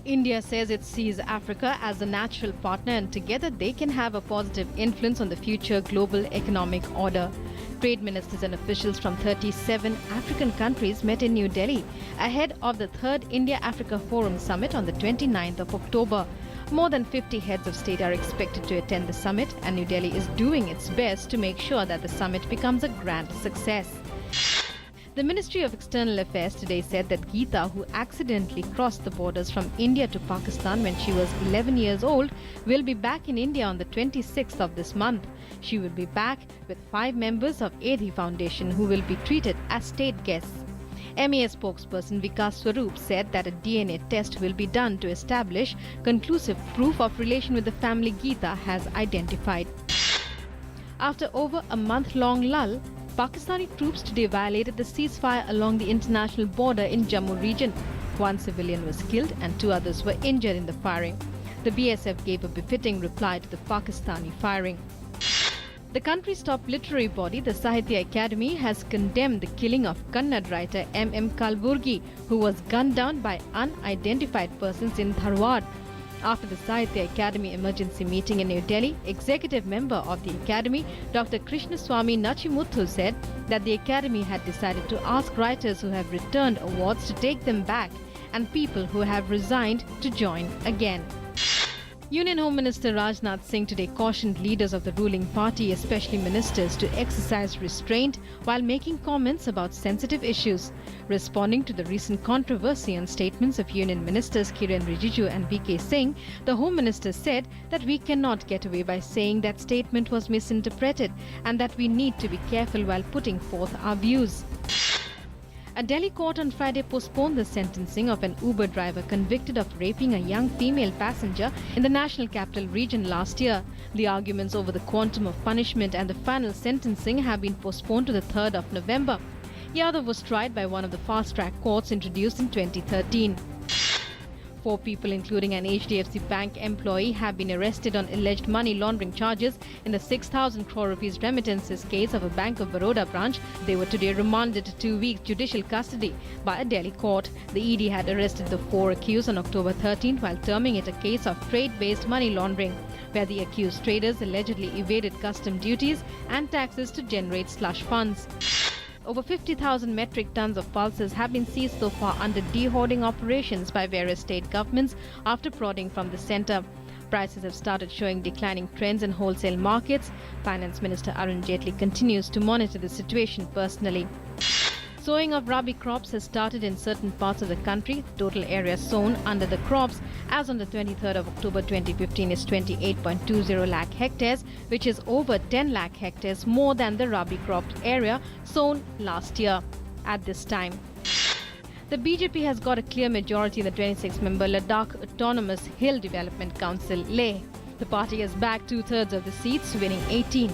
India says it sees Africa as a natural partner and together they can have a positive influence on the future global economic order. Trade ministers and officials from 37 African countries met in New Delhi ahead of the 3rd India-Africa Forum Summit on the 29th of October. More than 50 heads of state are expected to attend the summit, and New Delhi is doing its best to make sure that the summit becomes a grand success. The Ministry of External Affairs today said that Geeta, who accidentally crossed the borders from India to Pakistan when she was 11 years old, will be back in India on the 26th of this month. She will be back with 5 members of Edhi Foundation who will be treated as state guests. MEA spokesperson Vikas Swarup said that a DNA test will be done to establish conclusive proof of relation with the family Geeta has identified. After over a month-long lull, Pakistani troops today violated the ceasefire along the international border in Jammu region. 1 civilian was killed and 2 others were injured in the firing. The BSF gave a befitting reply to the Pakistani firing. The country's top literary body, the Sahitya Academy, has condemned the killing of Kannada writer M.M. Kalburgi, who was gunned down by unidentified persons in Dharwad. After the Sahitya Academy emergency meeting in New Delhi, executive member of the Academy, Dr. Krishnaswamy Nachimuthu, said that the Academy had decided to ask writers who have returned awards to take them back and people who have resigned to join again. Union Home Minister Rajnath Singh today cautioned leaders of the ruling party, especially ministers, to exercise restraint while making comments about sensitive issues. Responding to the recent controversy on statements of Union Ministers Kiren Rijiju and VK Singh, the Home Minister said that we cannot get away by saying that statement was misinterpreted and that we need to be careful while putting forth our views. A Delhi court on Friday postponed the sentencing of an Uber driver convicted of raping a young female passenger in the National Capital Region last year. The arguments over the quantum of punishment and the final sentencing have been postponed to the 3rd of November. Yadav was tried by one of the fast-track courts introduced in 2013. 4 people, including an HDFC Bank employee, have been arrested on alleged money laundering charges in the 6,000 crore rupees remittances case of a Bank of Baroda branch. They were today remanded to 2 weeks judicial custody by a Delhi court. The ED had arrested the 4 accused on October 13th while terming it a case of trade-based money laundering, where the accused traders allegedly evaded custom duties and taxes to generate slush funds. Over 50,000 metric tons of pulses have been seized so far under de-hoarding operations by various state governments after prodding from the centre. Prices have started showing declining trends in wholesale markets. Finance Minister Arun Jaitley continues to monitor the situation personally. Sowing of rabi crops has started in certain parts of the country. The total area sown under the crops as on the 23rd of October 2015 is 28.20 lakh hectares, which is over 10 lakh hectares more than the rabi crop area sown last year at this time. The BJP has got a clear majority in the 26-member Ladakh Autonomous Hill Development Council, Leh. The party has bagged 2/3 of the seats, winning 18.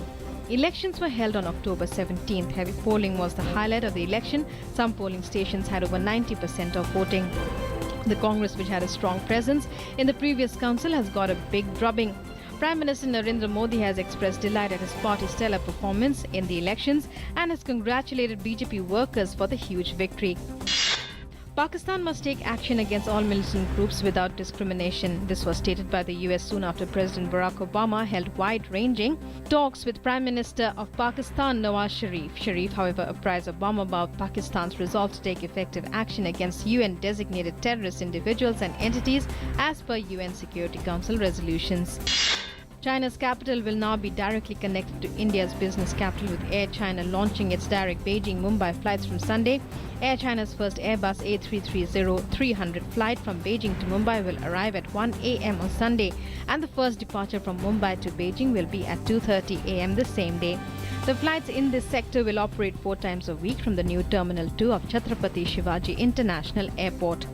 Elections were held on October 17th. Heavy polling was the highlight of the election. Some polling stations had over 90% of voting. The Congress, which had a strong presence in the previous council, has got a big drubbing. Prime Minister Narendra Modi has expressed delight at his party's stellar performance in the elections and has congratulated BJP workers for the huge victory. Pakistan must take action against all militant groups without discrimination. This was stated by the US soon after President Barack Obama held wide-ranging talks with Prime Minister of Pakistan Nawaz Sharif. Sharif, however, apprised Obama about Pakistan's resolve to take effective action against UN-designated terrorist individuals and entities as per UN Security Council resolutions. China's capital will now be directly connected to India's business capital, with Air China launching its direct Beijing-Mumbai flights from Sunday. Air China's first Airbus A330-300 flight from Beijing to Mumbai will arrive at 1 a.m. on Sunday, and the first departure from Mumbai to Beijing will be at 2:30 a.m. the same day. The flights in this sector will operate 4 times a week from the new Terminal 2 of Chhatrapati Shivaji International Airport.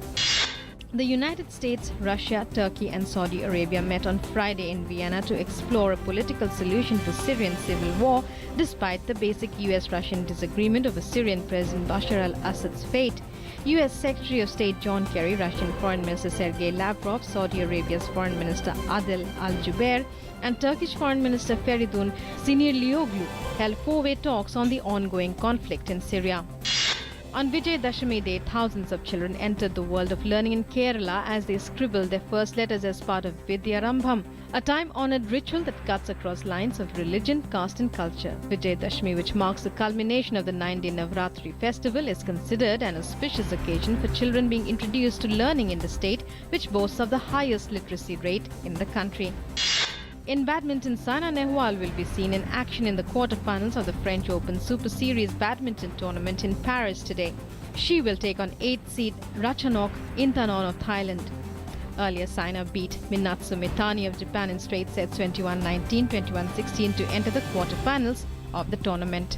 The United States, Russia, Turkey and Saudi Arabia met on Friday in Vienna to explore a political solution to Syrian civil war, despite the basic US-Russian disagreement over Syrian President Bashar al-Assad's fate. US Secretary of State John Kerry, Russian Foreign Minister Sergei Lavrov, Saudi Arabia's Foreign Minister Adel al-Jubeir and Turkish Foreign Minister Feridun Sinirlioglu held 4-way talks on the ongoing conflict in Syria. On Vijay Dashami Day, thousands of children entered the world of learning in Kerala as they scribbled their first letters as part of Vidyarambham, a time-honoured ritual that cuts across lines of religion, caste and culture. Vijay Dashami, which marks the culmination of the 9-day Navratri festival, is considered an auspicious occasion for children being introduced to learning in the state, which boasts of the highest literacy rate in the country. In badminton, Saina Nehwal will be seen in action in the quarterfinals of the French Open Super Series badminton tournament in Paris today. She will take on 8th seed Ratchanok Intanon of Thailand. Earlier, Saina beat Minatsu Mitani of Japan in straight sets 21-19, 21-16 to enter the quarterfinals of the tournament.